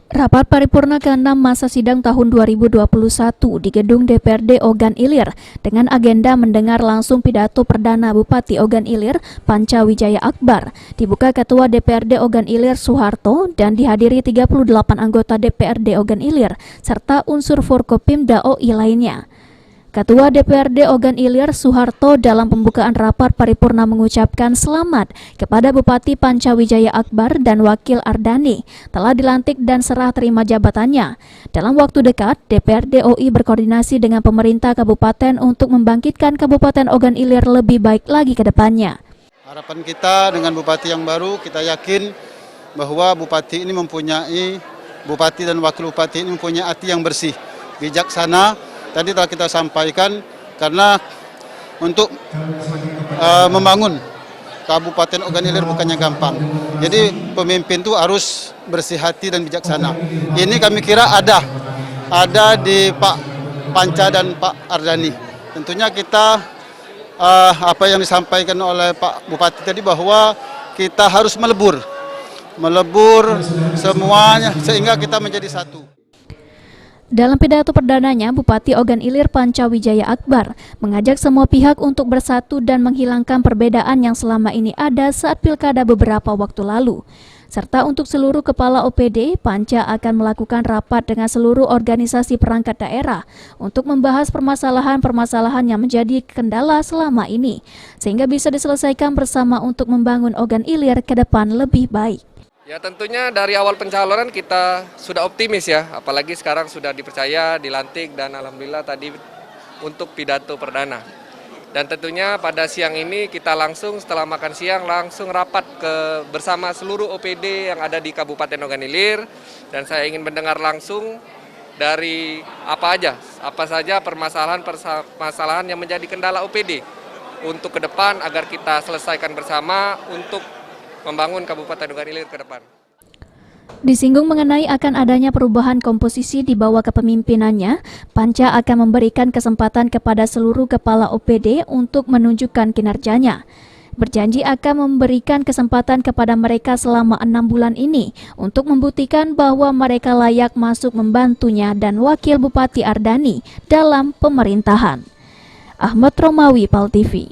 Rapat paripurna ke-6 masa sidang tahun 2021 di gedung DPRD Ogan Ilir dengan agenda mendengar langsung pidato perdana Bupati Ogan Ilir Panca Wijaya Akbar dibuka Ketua DPRD Ogan Ilir Soeharto dan dihadiri 38 anggota DPRD Ogan Ilir serta unsur Forkopimda OI lainnya. Ketua DPRD Ogan Ilir Soeharto dalam pembukaan rapat paripurna mengucapkan selamat kepada Bupati Panca Wijaya Akbar dan Wakil Ardani telah dilantik dan serah terima jabatannya. Dalam waktu dekat, DPRD OI berkoordinasi dengan pemerintah kabupaten untuk membangkitkan Kabupaten Ogan Ilir lebih baik lagi ke depannya. Harapan kita dengan Bupati yang baru, kita yakin bahwa Bupati ini Bupati dan Wakil Bupati ini mempunyai hati yang bersih, bijaksana. Tadi telah kita sampaikan karena untuk membangun Kabupaten Ogan Ilir bukannya gampang. Jadi pemimpin itu harus bersih hati dan bijaksana. Ini kami kira ada di Pak Panca dan Pak Ardani. Tentunya kita apa yang disampaikan oleh Pak Bupati tadi bahwa kita harus melebur semuanya sehingga kita menjadi satu. Dalam pidato perdananya, Bupati Ogan Ilir Panca Wijaya Akbar mengajak semua pihak untuk bersatu dan menghilangkan perbedaan yang selama ini ada saat pilkada beberapa waktu lalu. Serta untuk seluruh kepala OPD, Panca akan melakukan rapat dengan seluruh organisasi perangkat daerah untuk membahas permasalahan-permasalahan yang menjadi kendala selama ini, sehingga bisa diselesaikan bersama untuk membangun Ogan Ilir ke depan lebih baik. Ya tentunya dari awal pencalonan kita sudah optimis ya, apalagi sekarang sudah dipercaya, dilantik dan alhamdulillah tadi untuk pidato perdana. Dan tentunya pada siang ini kita langsung setelah makan siang langsung rapat bersama seluruh OPD yang ada di Kabupaten Ogan Ilir dan saya ingin mendengar langsung dari apa saja permasalahan yang menjadi kendala OPD untuk ke depan agar kita selesaikan bersama untuk membangun Kabupaten Ogan Ilir ke depan. Disinggung mengenai akan adanya perubahan komposisi di bawah kepemimpinannya, Panca akan memberikan kesempatan kepada seluruh kepala OPD untuk menunjukkan kinerjanya. Berjanji akan memberikan kesempatan kepada mereka selama 6 bulan ini untuk membuktikan bahwa mereka layak masuk membantunya dan Wakil Bupati Ardani dalam pemerintahan. Ahmad Romawi, PAL TV.